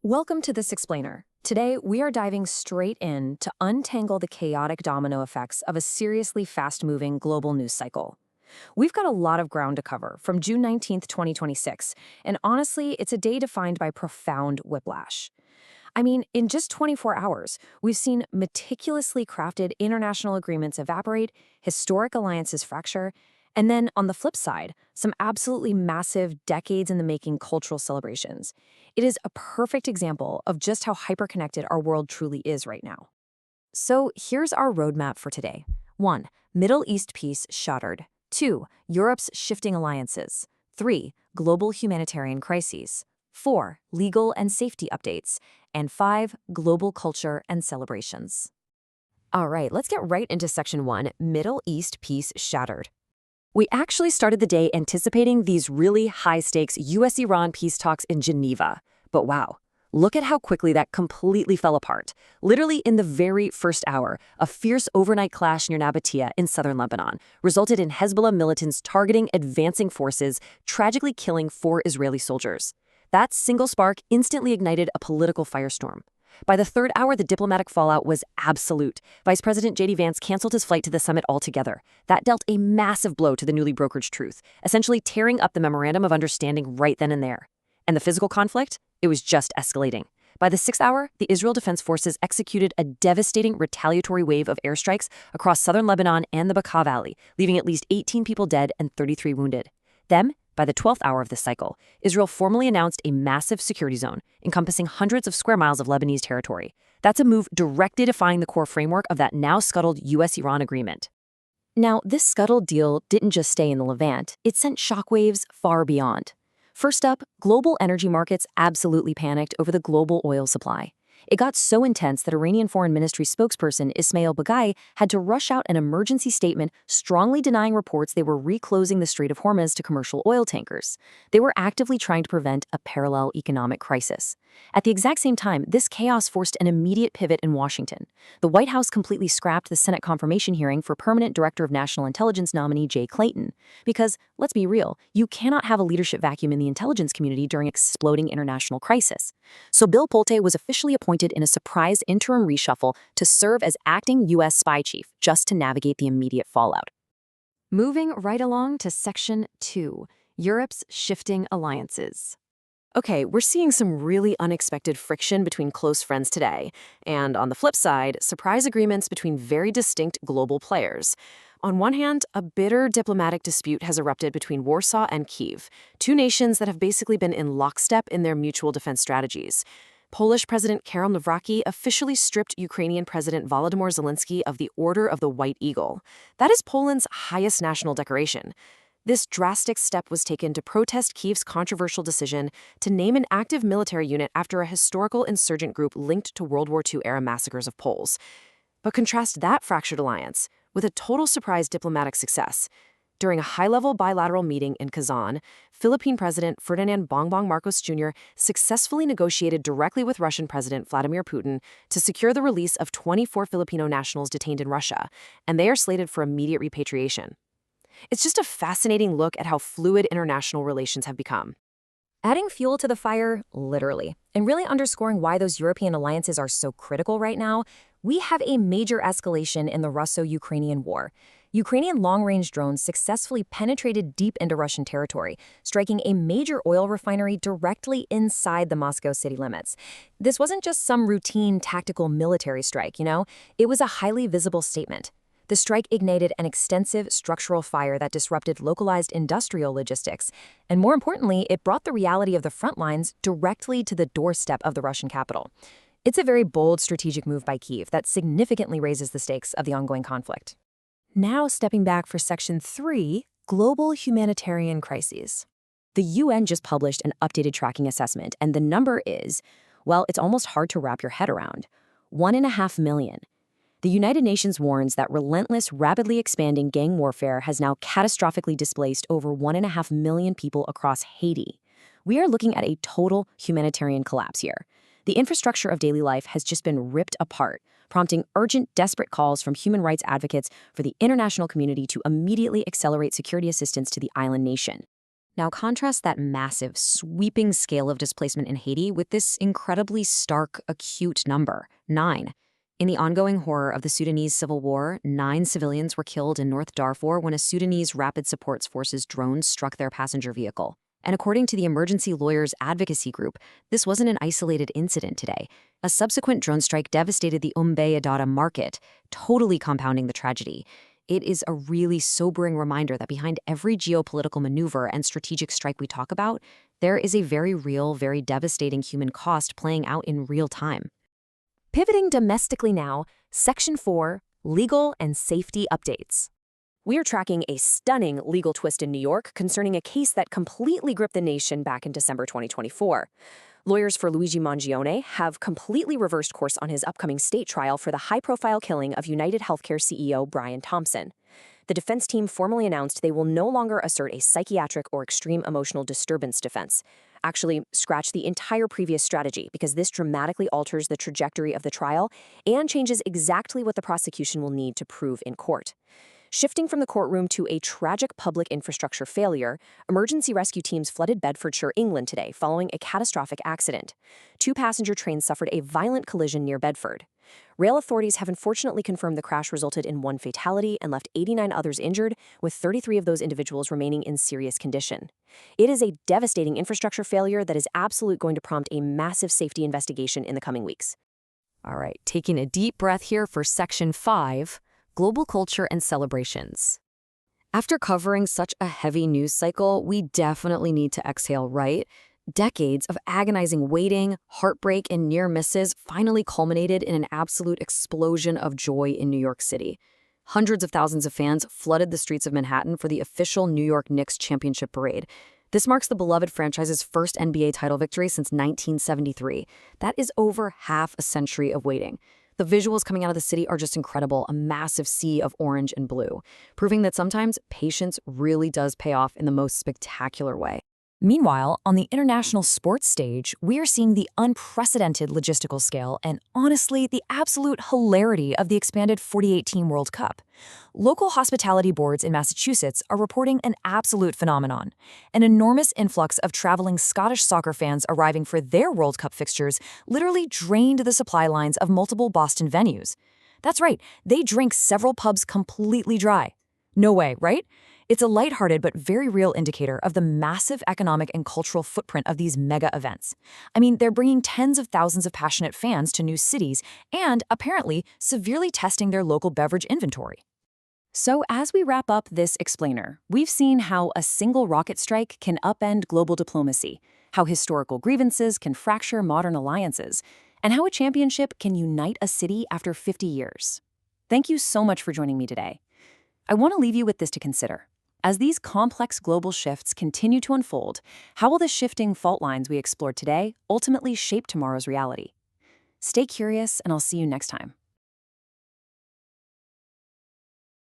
Welcome to This Explainer. Today, we are diving straight in to untangle the chaotic domino effects of a seriously fast-moving global news cycle. We've got a lot of ground to cover from June 19th, 2026, and honestly, it's a day defined by profound whiplash. I mean, in just 24 hours, we've seen meticulously crafted international agreements evaporate, historic alliances fracture, and then, on the flip side, some absolutely massive, decades-in-the-making cultural celebrations. It is a perfect example of just how hyperconnected our world truly is right now. So here's our roadmap for today. 1. Middle East peace shattered. 2. Europe's shifting alliances. 3. Global humanitarian crises. 4. Legal and safety updates. And 5. Global culture and celebrations. All right, let's get right into Section 1, Middle East peace shattered. We actually started the day anticipating these really high-stakes US-Iran peace talks in Geneva. But wow, look at how quickly that completely fell apart. Literally in the very first hour, a fierce overnight clash near Nabatea in southern Lebanon resulted in Hezbollah militants targeting advancing forces, tragically killing 4 Israeli soldiers. That single spark instantly ignited a political firestorm. By the third hour, the diplomatic fallout was absolute. Vice President J.D. Vance canceled his flight to the summit altogether. That dealt a massive blow to the newly brokered truce, essentially tearing up the memorandum of understanding right then and there. And the physical conflict? It was just escalating. By the 6th hour, the Israel Defense Forces executed a devastating retaliatory wave of airstrikes across southern Lebanon and the Bekaa Valley, leaving at least 18 people dead and 33 wounded. Then, by the 12th hour of this cycle, Israel formally announced a massive security zone encompassing hundreds of square miles of Lebanese territory. That's a move directly defying the core framework of that now scuttled US-Iran agreement. Now, this scuttled deal didn't just stay in the Levant, it sent shockwaves far beyond. First up, global energy markets absolutely panicked over the global oil supply. It got so intense that Iranian Foreign Ministry spokesperson Ismail Baghai had to rush out an emergency statement strongly denying reports they were reclosing the Strait of Hormuz to commercial oil tankers. They were actively trying to prevent a parallel economic crisis. At the exact same time, this chaos forced an immediate pivot in Washington. The White House completely scrapped the Senate confirmation hearing for permanent Director of National Intelligence nominee Jay Clayton. Because, let's be real, you cannot have a leadership vacuum in the intelligence community during exploding international crisis. So Bill Pulte was officially appointed in a surprise interim reshuffle to serve as acting U.S. spy chief, just to navigate the immediate fallout. Moving right along to Section 2, Europe's shifting alliances. Okay, we're seeing some really unexpected friction between close friends today, and on the flip side, surprise agreements between very distinct global players. On one hand, a bitter diplomatic dispute has erupted between Warsaw and Kyiv, two nations that have basically been in lockstep in their mutual defense strategies. Polish President Karol Nawrocki officially stripped Ukrainian President Volodymyr Zelensky of the Order of the White Eagle. That is Poland's highest national decoration. This drastic step was taken to protest Kyiv's controversial decision to name an active military unit after a historical insurgent group linked to World War II-era massacres of Poles. But contrast that fractured alliance with a total surprise diplomatic success. During a high-level bilateral meeting in Kazan, Philippine President Ferdinand Bongbong Marcos Jr. successfully negotiated directly with Russian President Vladimir Putin to secure the release of 24 Filipino nationals detained in Russia, and they are slated for immediate repatriation. It's just a fascinating look at how fluid international relations have become. Adding fuel to the fire, literally, and really underscoring why those European alliances are so critical right now, we have a major escalation in the Russo-Ukrainian war. Ukrainian long-range drones successfully penetrated deep into Russian territory, striking a major oil refinery directly inside the Moscow city limits. This wasn't just some routine tactical military strike, it was a highly visible statement. The strike ignited an extensive structural fire that disrupted localized industrial logistics. And more importantly, it brought the reality of the front lines directly to the doorstep of the Russian capital. It's a very bold strategic move by Kyiv that significantly raises the stakes of the ongoing conflict. Now stepping back for Section 3, Global Humanitarian Crises. The UN just published an updated tracking assessment, and the number is, well, it's almost hard to wrap your head around. 1.5 million. The United Nations warns that relentless, rapidly expanding gang warfare has now catastrophically displaced over 1.5 million people across Haiti. We are looking at a total humanitarian collapse here. The infrastructure of daily life has just been ripped apart, prompting urgent, desperate calls from human rights advocates for the international community to immediately accelerate security assistance to the island nation. Now contrast that massive, sweeping scale of displacement in Haiti with this incredibly stark, acute number, 9. In the ongoing horror of the Sudanese civil war, 9 civilians were killed in North Darfur when a Sudanese Rapid Support Forces drone struck their passenger vehicle. And according to the Emergency Lawyers Advocacy Group, this wasn't an isolated incident today. A subsequent drone strike devastated the Adada market, totally compounding the tragedy. It is a really sobering reminder that behind every geopolitical maneuver and strategic strike we talk about, there is a very real, very devastating human cost playing out in real time. Pivoting domestically now, Section 4, Legal and Safety Updates. We are tracking a stunning legal twist in New York concerning a case that completely gripped the nation back in December 2024. Lawyers for Luigi Mangione have completely reversed course on his upcoming state trial for the high-profile killing of United Healthcare CEO Brian Thompson. The defense team formally announced they will no longer assert a psychiatric or extreme emotional disturbance defense. Actually, scratch the entire previous strategy because this dramatically alters the trajectory of the trial and changes exactly what the prosecution will need to prove in court. Shifting from the courtroom to a tragic public infrastructure failure, emergency rescue teams flooded Bedfordshire, England today following a catastrophic accident. 2 passenger trains suffered a violent collision near Bedford. Rail authorities have unfortunately confirmed the crash resulted in 1 fatality and left 89 others injured, with 33 of those individuals remaining in serious condition. It is a devastating infrastructure failure that is absolutely going to prompt a massive safety investigation in the coming weeks. All right, taking a deep breath here for Section 5. Global culture and celebrations. After covering such a heavy news cycle, we definitely need to exhale, right? Decades of agonizing waiting, heartbreak, and near misses finally culminated in an absolute explosion of joy in New York City. Hundreds of thousands of fans flooded the streets of Manhattan for the official New York Knicks championship parade. This marks the beloved franchise's first NBA title victory since 1973. That is over half a century of waiting. The visuals coming out of the city are just incredible, a massive sea of orange and blue, proving that sometimes patience really does pay off in the most spectacular way. Meanwhile, on the international sports stage, we are seeing the unprecedented logistical scale and, honestly, the absolute hilarity of the expanded 48-team World Cup. Local hospitality boards in Massachusetts are reporting an absolute phenomenon. An enormous influx of traveling Scottish soccer fans arriving for their World Cup fixtures literally drained the supply lines of multiple Boston venues. That's right, they drank several pubs completely dry. No way, right? It's a lighthearted but very real indicator of the massive economic and cultural footprint of these mega events. I mean, they're bringing tens of thousands of passionate fans to new cities and, apparently, severely testing their local beverage inventory. So as we wrap up this explainer, we've seen how a single rocket strike can upend global diplomacy, how historical grievances can fracture modern alliances, and how a championship can unite a city after 50 years. Thank you so much for joining me today. I want to leave you with this to consider. As these complex global shifts continue to unfold, how will the shifting fault lines we explored today ultimately shape tomorrow's reality? Stay curious, and I'll see you next time.